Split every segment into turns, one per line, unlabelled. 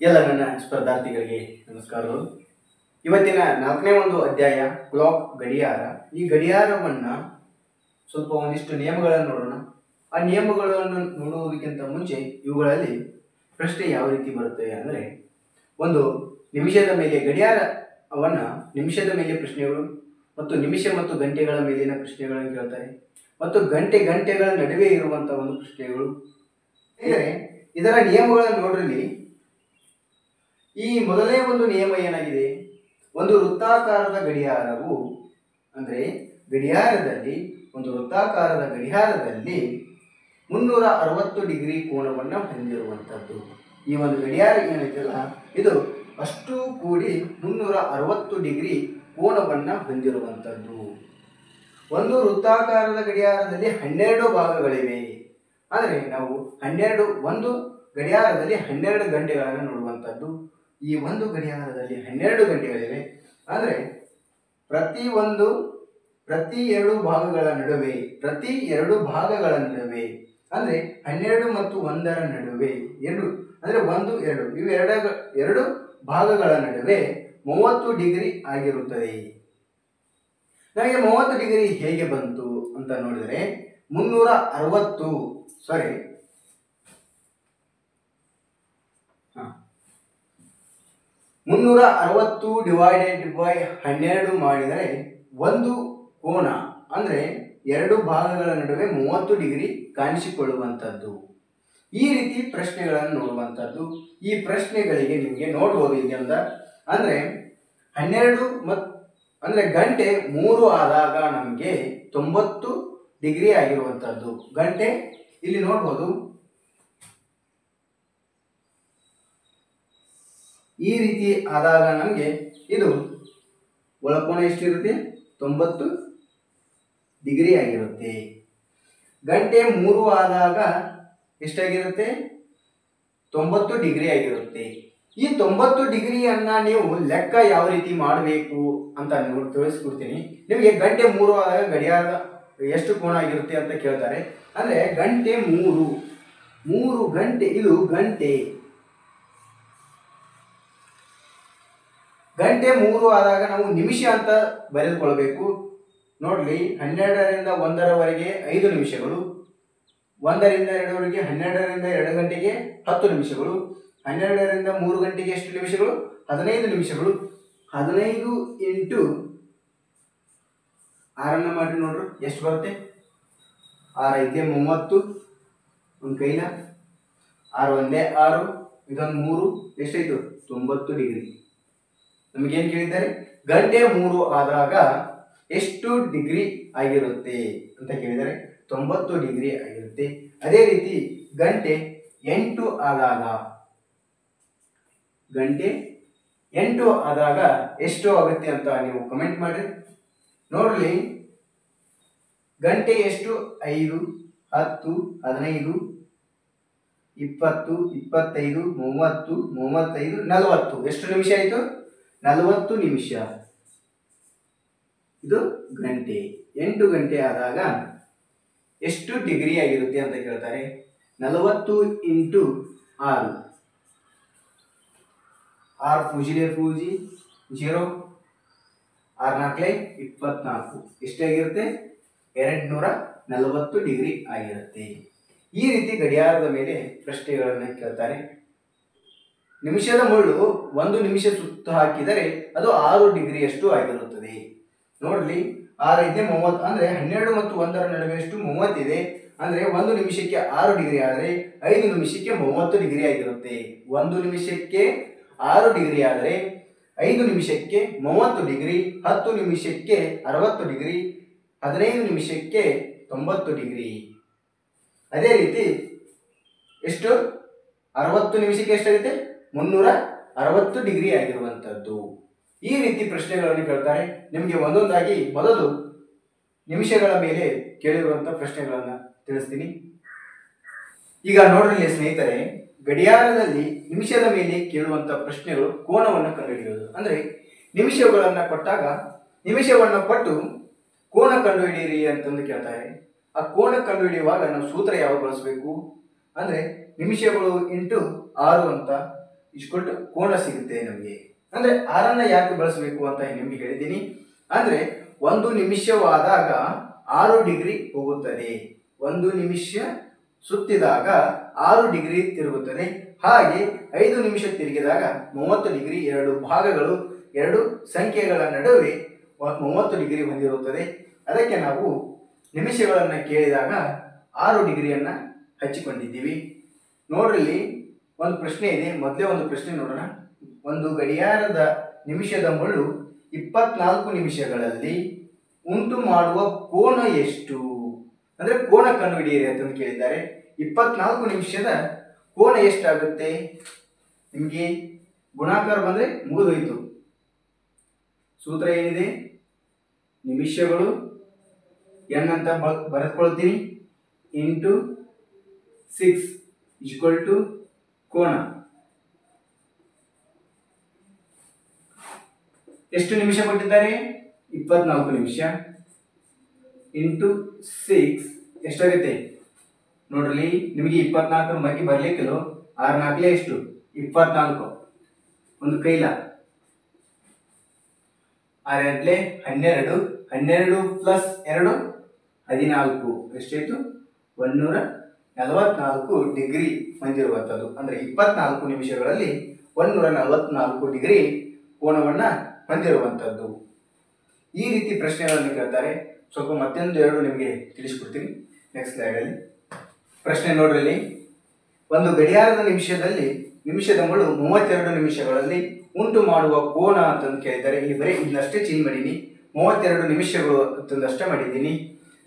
ಎಲ್ಲ ನನ್ನ ಸ್ಪರ್ಧಾರ್ಥಿಗಳಿಗೆ ನಮಸ್ಕಾರಗಳು. ಇವತ್ತಿನ 4ನೇ ಒಂದು ಅಧ್ಯಾಯ ಕ್ಲಾಕ್ ಗಡಿಯಾರ. ಈ ಗಡಿಯಾರವನ್ನ ಸ್ವಲ್ಪ ಒಂದಿಷ್ಟು ನಿಯಮಗಳನ್ನು ನೋಡೋಣ. ಆ ನಿಯಮಗಳನ್ನು ನೋಡುವುದಕ್ಕಿಂತ ಮುಂಚೆ ಇವುಗಳಲ್ಲಿ ಪ್ರಶ್ನೆ ಯಾವ ರೀತಿ ಬರುತ್ತೆ ಅಂದರೆ, ಒಂದು ನಿಮಿಷದ ಮೇಲೆ ಗಡಿಯಾರವನ್ನ ನಿಮಿಷದ ಮೇಲೆ ಪ್ರಶ್ನೆಗಳು ಮತ್ತು ನಿಮಿಷ ಮತ್ತು ಗಂಟೆಗಳ ಮೇಲಿನ ಪ್ರಶ್ನೆಗಳನ್ನು ಕೇಳ್ತಾರೆ ಮತ್ತು ಗಂಟೆಗಳ ನಡುವೆ ಇರುವಂತಹ ಒಂದು ಪ್ರಶ್ನೆಗಳು. ಇದರ ನಿಯಮಗಳನ್ನು ನೋಡ್ರಿ. ಈ ಮೊದಲನೇ ಒಂದು ನಿಯಮ ಏನಾಗಿದೆ, ಒಂದು ವೃತ್ತಾಕಾರದ ಗಡಿಯಾರವು ಅಂದರೆ ಒಂದು ವೃತ್ತಾಕಾರದ ಗಡಿಯಾರದಲ್ಲಿ 360 ಡಿಗ್ರಿ ಕೋನವನ್ನು ಹೊಂದಿರುವಂಥದ್ದು. ಈ ಒಂದು ಗಡಿಯಾರ ಏನೈತಲ್ಲ, ಇದು ಅಷ್ಟು ಕೂಡಿ 360 ಡಿಗ್ರಿ ಕೋನವನ್ನು ಹೊಂದಿರುವಂಥದ್ದು. ಒಂದು ವೃತ್ತಾಕಾರದ ಗಡಿಯಾರದಲ್ಲಿ 12 ಭಾಗಗಳಿವೆ. ಅಂದರೆ ನಾವು ಒಂದು ಗಡಿಯಾರದಲ್ಲಿ 12 ಗಂಟೆಗಳನ್ನು ನೋಡುವಂಥದ್ದು. ಈ ಒಂದು ಗಡಿಯಾರದಲ್ಲಿ 12 ಗಂಟೆಗಳಿವೆ. ಅಂದರೆ ಪ್ರತಿ ಎರಡು ಭಾಗಗಳ ನಡುವೆ ಅಂದರೆ 12 ಮತ್ತು 1ರ ನಡುವೆ 2 ಅಂದರೆ 1 2 ಇವೆರಡು ಭಾಗಗಳ ನಡುವೆ 30 ಡಿಗ್ರಿ ಆಗಿರುತ್ತದೆ. ನಮಗೆ 30 ಡಿಗ್ರಿ ಹೇಗೆ ಬಂತು ಅಂತ ನೋಡಿದರೆ 360 ಡಿವೈಡೆಡ್ ಬೈ 12 ಮಾಡಿದರೆ ಒಂದು ಕೋನ ಅಂದರೆ ಎರಡು ಭಾಗಗಳ ನಡುವೆ 30 ಡಿಗ್ರಿ ಕಾಣಿಸಿಕೊಳ್ಳುವಂಥದ್ದು. ಈ ರೀತಿ ಪ್ರಶ್ನೆಗಳನ್ನು ನೋಡುವಂಥದ್ದು. ಈ ಪ್ರಶ್ನೆಗಳಿಗೆ ನಿಮಗೆ ನೋಡ್ಬೋದು ಇಲ್ಲಿಂದ ಅಂದರೆ 12 ಅಂದರೆ ಗಂಟೆ 3 ಆದಾಗ ನಮಗೆ 90 ಡಿಗ್ರಿ ಆಗಿರುವಂಥದ್ದು. ಗಂಟೆ ಇಲ್ಲಿ ನೋಡ್ಬೋದು, ಈ ರೀತಿ ಆದಾಗ ನಮಗೆ ಇದು ಒಳಕೋನ ಎಷ್ಟಿರುತ್ತೆ, 90 ಡಿಗ್ರಿ ಆಗಿರುತ್ತೆ. ಗಂಟೆ 3 ಆದಾಗ ಎಷ್ಟಾಗಿರುತ್ತೆ, 90 ಡಿಗ್ರಿ ಆಗಿರುತ್ತೆ. ಈ 90 ಡಿಗ್ರಿಯನ್ನ ನೀವು ಲೆಕ್ಕ ಯಾವ ರೀತಿ ಮಾಡಬೇಕು ಅಂತ ನೀವು ತಿಳಿಸ್ಕೊಡ್ತೀನಿ. ನಿಮಗೆ ಗಂಟೆ 3 ಆದಾಗ ಗಡಿಯಾರ ಎಷ್ಟು ಕೋನ ಆಗಿರುತ್ತೆ ಅಂತ ಕೇಳ್ತಾರೆ. ಅಂದರೆ ಗಂಟೆ 3 ಗಂಟೆ, ಇದು ಗಂಟೆ 3 ಆದಾಗ ನಾವು ನಿಮಿಷ ಅಂತ ಬರೆದುಕೊಳ್ಬೇಕು. ನೋಡ್ಲಿ, 12ರಿಂದ 1ರವರೆಗೆ 5 ನಿಮಿಷಗಳು, 1ರಿಂದ 2ರವರೆಗೆ 12ರಿಂದ 2 ಗಂಟೆಗೆ 10 ನಿಮಿಷಗಳು, 12ರಿಂದ 3 ಗಂಟೆಗೆ ಎಷ್ಟು ನಿಮಿಷಗಳು, 15 ನಿಮಿಷಗಳು. 15 ಇಂಟು 6 ಮಾಡಿ ನೋಡ್ರಿ ಎಷ್ಟು ಬರುತ್ತೆ. 6 5 30, ಒಂದು ಕೈಲ 6 1 6, ಇದೊಂದು 3, ಎಷ್ಟಾಯ್ತು 90 ಡಿಗ್ರಿ. ನಮಗೇನು ಕೇಳಿದ್ದಾರೆ, ಗಂಟೆ 3 ಆದಾಗ ಎಷ್ಟು ಡಿಗ್ರಿ ಆಗಿರುತ್ತೆ ಅಂತ ಕೇಳಿದರೆ 90 ಡಿಗ್ರಿ ಆಗಿರುತ್ತೆ. ಅದೇ ರೀತಿ ಗಂಟೆ 8 ಆದಾಗ ಎಷ್ಟು ಆಗುತ್ತೆ ಅಂತ ನೀವು ಕಮೆಂಟ್ ಮಾಡಿ ನೋಡ್ರಿ. ಗಂಟೆ ಎಷ್ಟು, 5 10 15 20 25 30 35 40, ಎಷ್ಟು ನಿಮಿಷ ಆಯಿತು, 40 ನಿಮಿಷ. ಇದು ಗಂಟೆ. 8 ಗಂಟೆ ಆದಾಗ ಎಷ್ಟು ಡಿಗ್ರಿ ಆಗಿರುತ್ತೆ ಅಂತ ಕೇಳ್ತಾರೆ. 40 ಇಂಟು 6, 6 ಪೂಜಿಲೆ 0, 6 4 24, ಎಷ್ಟಾಗಿರುತ್ತೆ, 240 ಡಿಗ್ರಿ ಆಗಿರುತ್ತೆ. ಈ ರೀತಿ ಗಡಿಯಾರದ ಮೇಲೆ ಪ್ರಶ್ನೆಗಳನ್ನು ಕೇಳ್ತಾರೆ. ನಿಮಿಷದ ಮುಳ್ಳು 1 ನಿಮಿಷ ಸುತ್ತು ಹಾಕಿದರೆ ಅದು 6 ಡಿಗ್ರಿಯಷ್ಟು ಆಗಿರುತ್ತದೆ. ನೋಡ್ರಿ, 6 5 30 ಅಂದರೆ 12 ಮತ್ತು 1ರ ನಡುವೆ ಎಷ್ಟು, 30 ಇದೆ. ಅಂದರೆ 1 ನಿಮಿಷಕ್ಕೆ 6 ಡಿಗ್ರಿ ಆದರೆ 5 ನಿಮಿಷಕ್ಕೆ 30 ಡಿಗ್ರಿ ಆಗಿರುತ್ತೆ. 1 ನಿಮಿಷಕ್ಕೆ 6 ಡಿಗ್ರಿ ಆದರೆ 5 ನಿಮಿಷಕ್ಕೆ 30 ಡಿಗ್ರಿ, 10 ನಿಮಿಷಕ್ಕೆ 60 ಡಿಗ್ರಿ, 15 ನಿಮಿಷಕ್ಕೆ 90 ಡಿಗ್ರಿ. ಅದೇ ರೀತಿ ಎಷ್ಟು, 60 ನಿಮಿಷಕ್ಕೆ ಎಷ್ಟಾಗುತ್ತೆ, 360 ಡಿಗ್ರಿ ಆಗಿರುವಂಥದ್ದು. ಈ ರೀತಿ ಪ್ರಶ್ನೆಗಳನ್ನು ಕೇಳ್ತಾರೆ. ನಿಮಗೆ ಒಂದೊಂದಾಗಿ ಮೊದಲು ನಿಮಿಷಗಳ ಮೇಲೆ ಕೇಳಿರುವಂಥ ಪ್ರಶ್ನೆಗಳನ್ನು ತಿಳಿಸ್ತೀನಿ. ಈಗ ನೋಡ್ರಿ ಸ್ನೇಹಿತರೆ, ಗಡಿಯಾರದಲ್ಲಿ ನಿಮಿಷದ ಮೇಲೆ ಕೇಳುವಂಥ ಪ್ರಶ್ನೆಗಳು ಕೋನವನ್ನು ಕಂಡುಹಿಡಿಯೋದು. ಅಂದರೆ ನಿಮಿಷಗಳನ್ನು ಕೊಟ್ಟು ಕೋನ ಕಂಡುಹಿಡಿಯಿರಿ ಅಂತಂದು ಕೇಳ್ತಾರೆ. ಆ ಕೋನ ಕಂಡುಹಿಡಿಯುವಾಗ ನಾವು ಸೂತ್ರ ಯಾವಾಗ ಬಳಸಬೇಕು ಅಂದರೆ ನಿಮಿಷಗಳು ಇಂಟು 6 ಅಂತ ಕೋನ ಸಿಗುತ್ತೆ ನಮಗೆ. ಅಂದ್ರೆ ಆರನ್ನ ಯಾಕೆ ಬಳಸಬೇಕು ಅಂತ ನಿಮಗೆ ಹೇಳಿದ್ದೀನಿ. ಅಂದ್ರೆ 1 ನಿಮಿಷವಾದಾಗ 6 ಡಿಗ್ರಿ ಹೋಗುತ್ತದೆ. 1 ನಿಮಿಷ ಸುತ್ತಿದಾಗ 6 ಡಿಗ್ರಿ ತಿರುಗುತ್ತದೆ. ಹಾಗೆ 5 ನಿಮಿಷ ತಿರುಗಿದಾಗ 30 ಡಿಗ್ರಿ. ಎರಡು ಭಾಗಗಳು, ಎರಡು ಸಂಖ್ಯೆಗಳ ನಡುವೆ 30 ಡಿಗ್ರಿ ಹೊಂದಿರುತ್ತದೆ. ಅದಕ್ಕೆ ನಾವು ನಿಮಿಷಗಳನ್ನು ಕೇಳಿದಾಗ 6 ಡಿಗ್ರಿಯನ್ನ ಹಚ್ಚಿಕೊಂಡಿದ್ದೀವಿ. ನೋಡ್ರಿ, ಒಂದು ಪ್ರಶ್ನೆ ಇದೆ. ಮೊದಲೇ ಒಂದು ಪ್ರಶ್ನೆ ನೋಡೋಣ. ಒಂದು ಗಡಿಯಾರದ ನಿಮಿಷದ ಮುಳ್ಳು 24 ನಿಮಿಷಗಳಲ್ಲಿ ಉಂಟು ಮಾಡುವ ಕೋನ ಎಷ್ಟು? ಅಂದ್ರೆ ಕೋನ ಕಂಡುಹಿಡಿಯಿರಿ ಅಂತಂದು ಕೇಳಿದ್ದಾರೆ. 24 ನಿಮಿಷದ ಕೋನ ಎಷ್ಟಾಗುತ್ತೆ? ನಿಮಗೆ ಗುಣಾಕಾರ ಬಂದ್ರೆ ಮುಗಿದೋಯ್ತು. ಸೂತ್ರ ಏನಿದೆ? ನಿಮಿಷಗಳು n ಅಂತ ಬರೆದುಕೊಳ್ತೀನಿ ಇಂಟು 6 ಈಕ್ವಲ್ ಟು ಕೋನ. ಎಷ್ಟು ನಿಮಿಷ ಕೊಟ್ಟಿದ್ದಾರೆ? 24 ನಿಮಿಷ ಇಂಟು 6 ಎಷ್ಟಾಗುತ್ತೆ ನೋಡ್ರಿ. ನಿಮಗೆ 24 ಮಗ್ಗಿ ಬರ್ಲಿಕ್ಕಿಲ್ಲ. 6 4 ಎಷ್ಟು? 24. ಒಂದು ಕೈಲ 6 2 12. 12 ಪ್ಲಸ್ 2 14. ಎಷ್ಟಾಯ್ತು? 144 ಡಿಗ್ರಿ ಹೊಂದಿರುವಂಥದ್ದು. ಅಂದ್ರೆ 24 ನಿಮಿಷಗಳಲ್ಲಿ 144 ಡಿಗ್ರಿ ಕೋನವನ್ನ ಹೊಂದಿರುವಂಥದ್ದು. ಈ ರೀತಿ ಪ್ರಶ್ನೆಗಳನ್ನು ಕೇಳ್ತಾರೆ. ಸ್ವಲ್ಪ ಮತ್ತೊಂದು 2 ನಿಮಗೆ ತಿಳಿಸ್ಕೊಡ್ತೀನಿ ನೆಕ್ಸ್ಟ್ ಸ್ಲೈಡಲ್ಲಿ. ಪ್ರಶ್ನೆ ನೋಡ್ರಿ. ಒಂದು ಗಡಿಯಾರದ ನಿಮಿಷದ ಮುಳ್ಳು 32 ನಿಮಿಷಗಳಲ್ಲಿ ಉಂಟು ಮಾಡುವ ಕೋನ ಅಂತಂದು ಕೇಳಿದ್ದಾರೆ. ಇಲ್ಲಿ ಬರೀ ಇದನ್ನಷ್ಟೇ ಚೇಂಜ್ ಮಾಡೀನಿ. 32 ನಿಮಿಷಗಳು ಅಂತಂದಷ್ಟೇ ಮಾಡಿದ್ದೀನಿ.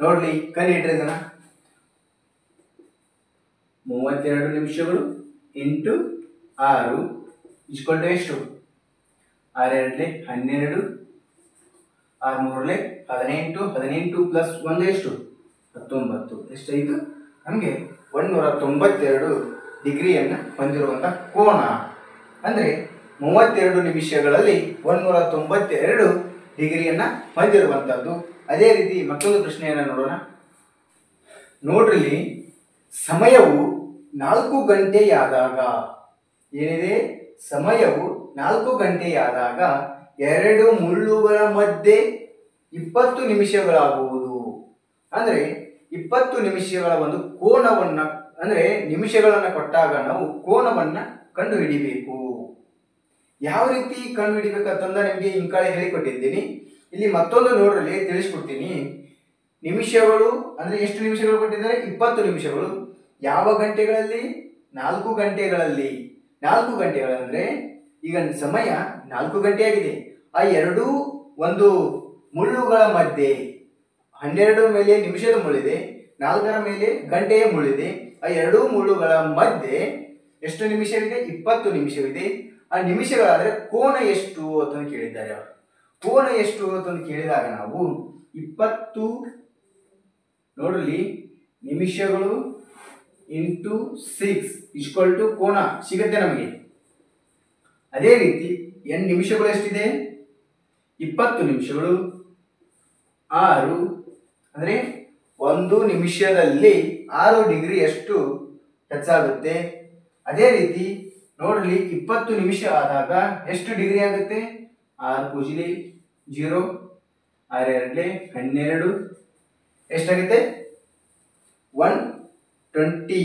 ನೋಡ್ಲಿ, ಕಣ್ಣಿಟ್ರೆ ಇದನ್ನ 32 ನಿಮಿಷಗಳು ಇಂಟು 6 ಈಕ್ವಲ್ ಟು ಎಷ್ಟು? 6 2 12, 6 3 18. 18 ಪ್ಲಸ್ 1 ಎಷ್ಟು? 19. ಎಷ್ಟಾಯಿತು? ನಮಗೆ 192 ಡಿಗ್ರಿಯನ್ನು ಹೊಂದಿರುವಂಥ ಕೋನ. ಅಂದರೆ 32 ನಿಮಿಷಗಳಲ್ಲಿ 192 ಡಿಗ್ರಿಯನ್ನು ಹೊಂದಿರುವಂಥದ್ದು. ಅದೇ ರೀತಿ ಮತ್ತೊಂದು ಪ್ರಶ್ನೆಯನ್ನು ನೋಡೋಣ. ನೋಡ್ರಿ, ಸಮಯವು 4 ಗಂಟೆಯಾದಾಗ ಏನಿದೆ? ಸಮಯವು 4 ಗಂಟೆಯಾದಾಗ 2 ಮುಳ್ಳುಗಳ ಮಧ್ಯೆ 20 ನಿಮಿಷಗಳಾಗುವುದು. ಅಂದರೆ 20 ನಿಮಿಷಗಳ ಒಂದು ಕೋನವನ್ನ, ಅಂದ್ರೆ ನಿಮಿಷಗಳನ್ನ ಕೊಟ್ಟಾಗ ನಾವು ಕೋನವನ್ನ ಕಂಡು ಹಿಡಿಬೇಕು. ಯಾವ ರೀತಿ ಕಂಡು ಹಿಡಿಬೇಕಂತಂದ ನಿಮಗೆ ಇಂಕಾಳೆ ಹೇಳಿಕೊಟ್ಟಿದ್ದೀನಿ. ಇಲ್ಲಿ ಮತ್ತೊಂದು ನೋಡ್ರಲ್ಲಿ ತಿಳಿಸ್ಕೊಡ್ತೀನಿ. ನಿಮಿಷಗಳು ಅಂದ್ರೆ ಎಷ್ಟು ನಿಮಿಷಗಳು ಕೊಟ್ಟಿದ್ದಾರೆ? 20 ನಿಮಿಷಗಳು. ಯಾವ ಗಂಟೆಗಳಲ್ಲಿ? 4 ಗಂಟೆಗಳಲ್ಲಿ. 4 ಗಂಟೆಗಳಂದ್ರೆ ಈಗ ಸಮಯ 4 ಗಂಟೆ ಆಗಿದೆ. ಆ ಎರಡೂ ಒಂದು ಮುಳ್ಳುಗಳ ಮಧ್ಯೆ 12 ಮೇಲೆ ನಿಮಿಷದ ಮುಳ್ಳಿದೆ, 4ರ ಮೇಲೆ ಗಂಟೆಯ ಮುಳ್ಳಿದೆ. ಆ ಎರಡೂ ಮುಳ್ಳುಗಳ ಮಧ್ಯೆ ಎಷ್ಟು ನಿಮಿಷವಿದೆ? 20 ನಿಮಿಷವಿದೆ. ಆ ನಿಮಿಷಗಳಾದ್ರೆ ಕೋನ ಎಷ್ಟು ಅಂತ ಕೇಳಿದ್ದಾರೆ ಅವರು. ಕೋನ ಎಷ್ಟು ಅಂತ ಕೇಳಿದಾಗ ನಾವು 20 ನೋಡ್ರಿ ನಿಮಿಷಗಳು ಇಂಟು 6 ಈಕ್ವಲ್ ಟು ಕೋನ ಸಿಗುತ್ತೆ ನಮಗೆ. ಅದೇ ರೀತಿ n ನಿಮಿಷಗಳು ಎಷ್ಟಿದೆ? 20 ನಿಮಿಷಗಳು 6 ಅಂದ್ರೆ 1 ನಿಮಿಷದಲ್ಲಿ 6 ಡಿಗ್ರಿ ಅಷ್ಟು ಹೆಚ್ಚಾಗುತ್ತೆ. ಅದೇ ರೀತಿ ನೋಡ್ರಿ 20 ನಿಮಿಷ ಆದಾಗ ಎಷ್ಟು ಡಿಗ್ರಿ ಆಗುತ್ತೆ? 6 ಪೂಜಿಲಿ 0, 6 2 12 ಎಷ್ಟಾಗುತ್ತೆ? 120.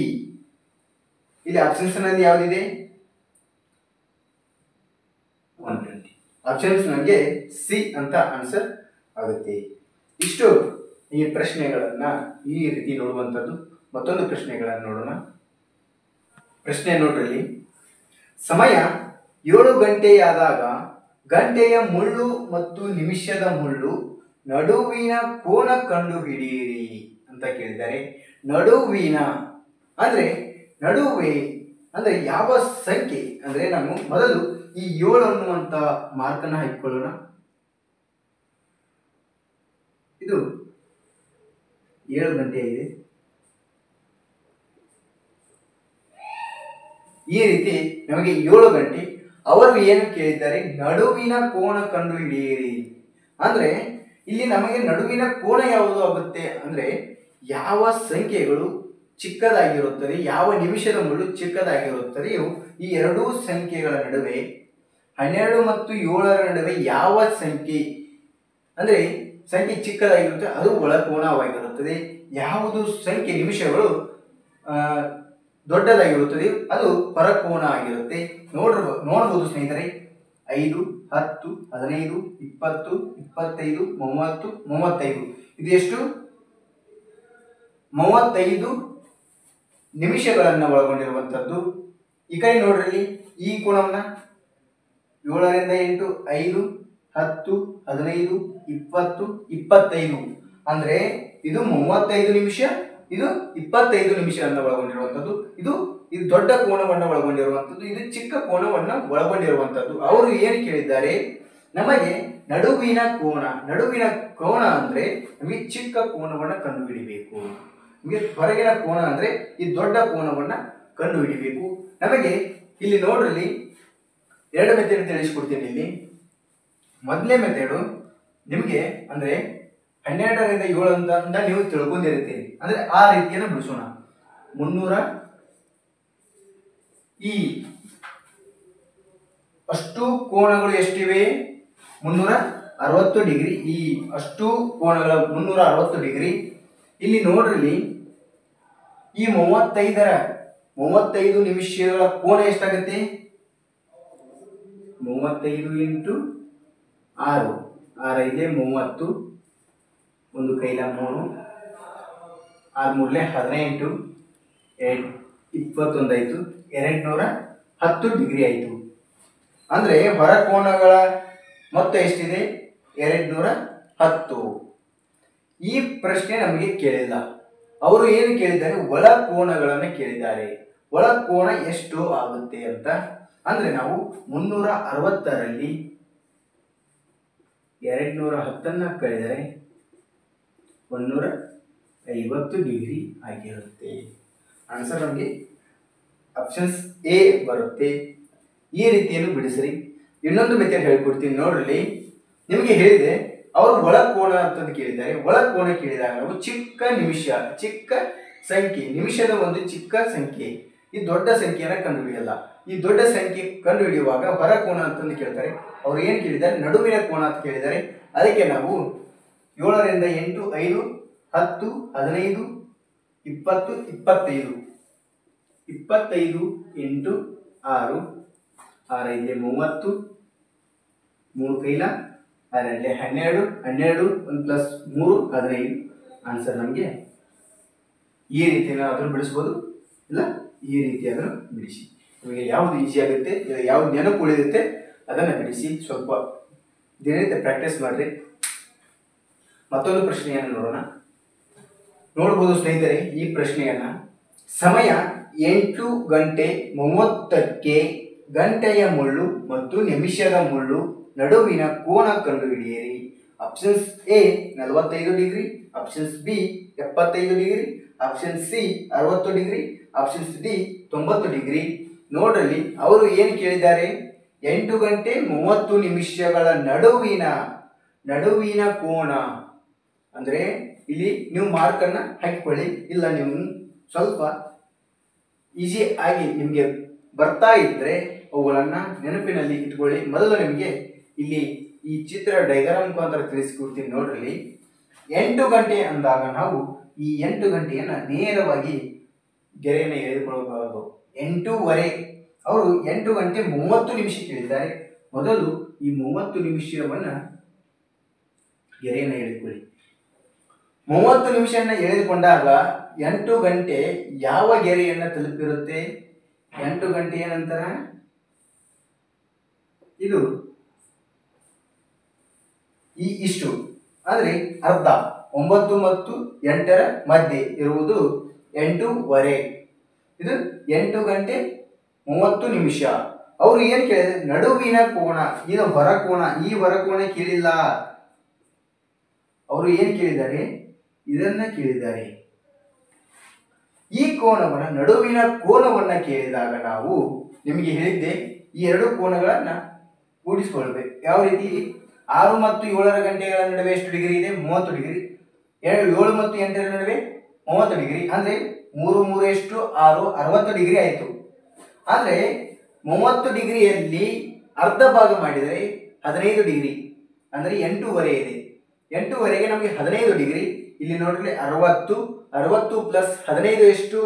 ಇಲ್ಲಿ ಆಪ್ಷನ್ಸ್ ನಲ್ಲಿ ಯಾವ್ದಿದೆ? 120. ಆಪ್ಷನ್ಸ್ ನನಗೆ ಸಿ ಅಂತ ಆನ್ಸರ್ ಆಗುತ್ತೆ. ಇಷ್ಟು ಈ ಪ್ರಶ್ನೆಗಳನ್ನ ಈ ರೀತಿ ನೋಡುವಂಥದ್ದು. ಮತ್ತೊಂದು ಪ್ರಶ್ನೆಗಳನ್ನು ನೋಡೋಣ. ಪ್ರಶ್ನೆ ನೋಡ್ರಿ, ಸಮಯ 7 ಗಂಟೆಯಾದಾಗ ಗಂಟೆಯ ಮುಳ್ಳು ಮತ್ತು ನಿಮಿಷದ ಮುಳ್ಳು ನಡುವಿನ ಕೋನ ಕಂಡು ಹಿಡಿಯಿರಿ ಅಂತ ಕೇಳಿದ್ದಾರೆ. ನಡುವಿನ ಅಂದ್ರೆ ನಡುವೆ ಅಂದ್ರೆ ಯಾವ ಸಂಖ್ಯೆ ಅಂದ್ರೆ ನಾವು ಮೊದಲು ಈ 7 ಅನ್ನುವಂತ ಮಾರ್ಕನ್ನು ಹಾಕಿಕೊಳ್ಳೋಣ. ಇದು 7 ಗಂಟೆ ಇದೆ. ಈ ರೀತಿ ನಮಗೆ 7 ಗಂಟೆ. ಅವರು ಏನು ಕೇಳಿದ್ದಾರೆ? ನಡುವಿನ ಕೋನ ಕಂಡು ಹಿಡಿಯಿರಿ. ಅಂದ್ರೆ ಇಲ್ಲಿ ನಮಗೆ ನಡುವಿನ ಕೋನ ಯಾವುದು ಆಗುತ್ತೆ ಅಂದ್ರೆ ಯಾವ ಸಂಖ್ಯೆಗಳು ಚಿಕ್ಕದಾಗಿರುತ್ತದೆ, ಯಾವ ನಿಮಿಷದ ಮುಳ್ಳು ಚಿಕ್ಕದಾಗಿರುತ್ತದೆಯೋ ಈ ಎರಡೂ ಸಂಖ್ಯೆಗಳ ನಡುವೆ 12 ಮತ್ತು 7ರ ನಡುವೆ ಯಾವ ಸಂಖ್ಯೆ ಅಂದರೆ ಸಂಖ್ಯೆ ಚಿಕ್ಕದಾಗಿರುತ್ತೆ ಅದು ಒಳಕೋನವಾಗಿರುತ್ತದೆ. ಯಾವುದು ಸಂಖ್ಯೆ ನಿಮಿಷಗಳು ದೊಡ್ಡದಾಗಿರುತ್ತದೆ ಅದು ಹೊರಕೋನ ಆಗಿರುತ್ತೆ. ನೋಡಬಹುದು ಸ್ನೇಹಿತರೆ, 5, 10, 15, 20, 25, 30, 35 ಇದು ಎಷ್ಟು? 35 ನಿಮಿಷಗಳನ್ನು ಒಳಗೊಂಡಿರುವಂಥದ್ದು. ಈ ಕಡೆ ನೋಡ್ರಿ, ಈ ಕೋನವನ್ನ 7ರಿಂದ 8, 5, 10, 15, 20, 25 ಅಂದ್ರೆ ಇದು 35 ನಿಮಿಷ, ಇದು 25 ನಿಮಿಷವನ್ನು ಒಳಗೊಂಡಿರುವಂಥದ್ದು. ಇದು ದೊಡ್ಡ ಕೋನವನ್ನು ಒಳಗೊಂಡಿರುವಂಥದ್ದು, ಇದು ಚಿಕ್ಕ ಕೋನವನ್ನು ಒಳಗೊಂಡಿರುವಂಥದ್ದು. ಅವರು ಏನು ಕೇಳಿದ್ದಾರೆ, ನಮಗೆ ನಡುವಿನ ಕೋನ ಅಂದ್ರೆ ನಮಗೆ ಚಿಕ್ಕ ಕೋನವನ್ನು ಕಂಡುಹಿಡಿಬೇಕು. ನಮಗೆ ಹೊರಗಿನ ಕೋನ ಅಂದ್ರೆ ಈ ದೊಡ್ಡ ಕೋನವನ್ನು ಕಂಡುಹಿಡಿಬೇಕು. ನಮಗೆ ಇಲ್ಲಿ ನೋಡ್ರಿ, ಎರಡು ಮೆಥಡ್ ತಿಳಿಸ್ಕೊಡ್ತೀನಿ. ಇಲ್ಲಿ ಮೊದಲನೇ ಮೆಥಡು ನಿಮಗೆ ಅಂದ್ರೆ 12ರಿಂದ 7 ಅಂತ ನೀವು ತಿಳ್ಕೊಂಡಿರ್ತೀರಿ. ಅಂದ್ರೆ ಆ ರೀತಿಯನ್ನು ಬಿಡಿಸೋಣ. 300 ಈ ಅಷ್ಟು ಕೋನಗಳು ಎಷ್ಟಿವೆ? 360 ಡಿಗ್ರಿ. ಈ ಅಷ್ಟು ಕೋನಗಳ 360 ಡಿಗ್ರಿ. ಇಲ್ಲಿ ನೋಡ್ರಿ, ಈ 35 ನಿಮಿಷಗಳ ಕೋನ ಎಷ್ಟಾಗುತ್ತೆ? 35 ಇಂಟು 6, 6 30, ಒಂದು ಕೈಲ 3, 6 3 18, 21 ಆಯಿತು, 210 ಡಿಗ್ರಿ ಆಯಿತು. ಅಂದರೆ ಹೊರ ಕೋನಗಳ ಮೊತ್ತ ಎಷ್ಟಿದೆ? 210. ಈ ಪ್ರಶ್ನೆ ನಮಗೆ ಕೇಳಿಲ್ಲ. ಅವರು ಏನು ಕೇಳಿದ್ದಾರೆ? ಒಳ ಕೋನಗಳನ್ನು ಕೇಳಿದ್ದಾರೆ. ಒಳ ಕೋನ ಎಷ್ಟು ಆಗುತ್ತೆ ಅಂತ. ಅಂದ್ರೆ ನಾವು 360ರಲ್ಲಿ 210 ಕಳೆದರೆ 150 ಡಿಗ್ರಿ ಆಗಿರುತ್ತೆ. ಆನ್ಸರ್ ನಮಗೆ ಆಪ್ಷನ್ಸ್ ಎ ಬರುತ್ತೆ. ಈ ರೀತಿಯನ್ನು ಬಿಡಿಸ್ರಿ. ಇನ್ನೊಂದು ಮೆಥಡ್ ಹೇಳ್ಕೊಡ್ತೀನಿ ನೋಡ್ರಿ. ನಿಮಗೆ ಹೇಳಿದೆ ಅವರು ಒಳ ಕೋನ ಅಂತಂದು ಕೇಳಿದ್ದಾರೆ. ಒಳ ಕೋನ ಕೇಳಿದಾಗ ನಾವು ಚಿಕ್ಕ ಸಂಖ್ಯೆ, ನಿಮಿಷದ ಒಂದು ಚಿಕ್ಕ ಸಂಖ್ಯೆ, ಈ ದೊಡ್ಡ ಸಂಖ್ಯೆಯನ್ನು ಕಂಡುಹಿಡಿಯಲ್ಲ. ಈ ದೊಡ್ಡ ಸಂಖ್ಯೆ ಕಂಡುಹಿಡಿಯುವಾಗ ಹೊರ ಕೋನ ಅಂತಂದು ಕೇಳ್ತಾರೆ. ಅವ್ರು ಏನು ಕೇಳಿದ್ದಾರೆ? ನಡುವಿನ ಕೋನ ಅಂತ ಕೇಳಿದ್ದಾರೆ. ಅದಕ್ಕೆ ನಾವು 7ರಿಂದ 8, 5, 10, 15, 20, 25, 25 ಇಂಟು 6, 6 5 30, 3 ಕೈಲ 6 12, 12 1 ಪ್ಲಸ್ 3 15. ಆನ್ಸರ್ ನಮಗೆ ಈ ರೀತಿಯಾದರೂ ಬಿಡಿಸ್ಬೋದು, ಇಲ್ಲ ಈ ರೀತಿಯಾದರೂ ಬಿಡಿಸಿ. ನಿಮಗೆ ಯಾವುದು ಈಸಿ ಆಗುತ್ತೆ, ಯಾವ್ದು ನೆನಪು ಉಳಿಯುತ್ತೆ ಅದನ್ನು ಬಿಡಿಸಿ. ಸ್ವಲ್ಪ ದಿನನಿತ್ಯ ಪ್ರಾಕ್ಟೀಸ್ ಮಾಡಿರಿ. ಮತ್ತೊಂದು ಪ್ರಶ್ನೆಯನ್ನು ನೋಡೋಣ. ನೋಡ್ಬೋದು ಸ್ನೇಹಿತರೆ, ಈ ಪ್ರಶ್ನೆಯನ್ನ ಸಮಯ 8:30 ಗಂಟೆಯ ಮುಳ್ಳು ಮತ್ತು ನಿಮಿಷದ ಮುಳ್ಳು ನಡುವಿನ ಕೋನ ಕಂಡುಹಿಡಿಯಿರಿ. Options A 45 degree, options B 75 degree, option C 60 degree, options D 90 degree. ನೋಡ್ರಲ್ಲಿ ಅವರು ಏನು ಕೇಳಿದ್ದಾರೆ? 8:30 ನಡುವಿನ ಕೋನ ಅಂದ್ರೆ ಇಲ್ಲಿ ನೀವು ಮಾರ್ಕನ್ನು ಹಾಕಿಕೊಳ್ಳಿ. ಇಲ್ಲ ನೀವು ಸ್ವಲ್ಪ ಈಸಿ ಆಗಿ ನಿಮಗೆ ಬರ್ತಾ ಇದ್ರೆ ಅವುಗಳನ್ನು ನೆನಪಿನಲ್ಲಿ ಇಟ್ಕೊಳ್ಳಿ. ಮೊದಲು ನಿಮಗೆ ಇಲ್ಲಿ ಈ ಚಿತ್ರ ಡೈಗ್ರಾಮ್ ಮುಖಾಂತರ ತಿಳಿಸಿಕೊಡ್ತೀನಿ ನೋಡ್ರಿ. 8 ಗಂಟೆ ಅಂದಾಗ ನಾವು ಈ 8 ಗಂಟೆಯನ್ನು ನೇರವಾಗಿ ಗೆರೆಯನ್ನು ಎಳೆದುಕೊಳ್ಳಬಾರದು. 8:15 ಅವರು 8:30 ಕೇಳಿದ್ದಾರೆ. ಮೊದಲು ಈ 30 ನಿಮಿಷವನ್ನು ಗೆರೆಯನ್ನು ಎಳೆದುಕೊಳ್ಳಿ. 30 ನಿಮಿಷವನ್ನು ಎಳೆದುಕೊಂಡಾಗ 8 ಗಂಟೆ ಯಾವ ಗೆರೆಯನ್ನು ತಲುಪಿರುತ್ತೆ? 8 ಗಂಟೆಯ ನಂತರ ಇದು ಇಷ್ಟು ಅಂದ್ರೆ ಅರ್ಧ. 9 ಮತ್ತು 8ರ ಮಧ್ಯೆ ಇರುವುದು 8:15. ಇದು 8:30. ಅವರು ಏನು ಕೇಳಿದ್ರೆ ನಡುವಿನ ಕೋನ, ಇದು ಹೊರ ಕೋನ. ಈ ಹೊರ ಕೋನ ಕೇಳಿಲ್ಲ. ಅವರು ಏನು ಕೇಳಿದ್ದಾರೆ? ಇದನ್ನ ಕೇಳಿದ್ದಾರೆ. ಈ ಕೋನವನ್ನ, ನಡುವಿನ ಕೋನವನ್ನ ಕೇಳಿದಾಗ ನಾವು ನಿಮಗೆ ಹೇಳಿದ್ದೆ ಈ ಎರಡು ಕೋನಗಳನ್ನ ಕೂಡಿಸಿಕೊಳ್ಬೇಕು. ಯಾವ ರೀತಿ? 6 ಮತ್ತು 7ರ ಗಂಟೆಗಳ ನಡುವೆ ಎಷ್ಟು ಡಿಗ್ರಿ ಇದೆ? 30 ಡಿಗ್ರಿ. 7 ಮತ್ತು 8ರ ನಡುವೆ 30 ಡಿಗ್ರಿ. ಅಂದ್ರೆ 3 3 ಎಷ್ಟು? 6 60 ಡಿಗ್ರಿ ಆಯಿತು. ಅಂದ್ರೆ 30 ಡಿಗ್ರಿಯಲ್ಲಿ ಅರ್ಧ ಭಾಗ ಮಾಡಿದರೆ 15 ಡಿಗ್ರಿ, ಅಂದರೆ 8.5 ಇದೆ. 8.5ಗೆ ನಮಗೆ 15 ಡಿಗ್ರಿ. ಇಲ್ಲಿ ನೋಡ್ರಿ 60 ಪ್ಲಸ್ 15 ಎಷ್ಟು?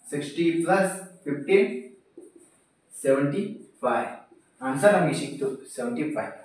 60 ಪ್ಲಸ್ 15 75. ಆನ್ಸರ್ ನಮಗೆ ಸಿಕ್ತು 75.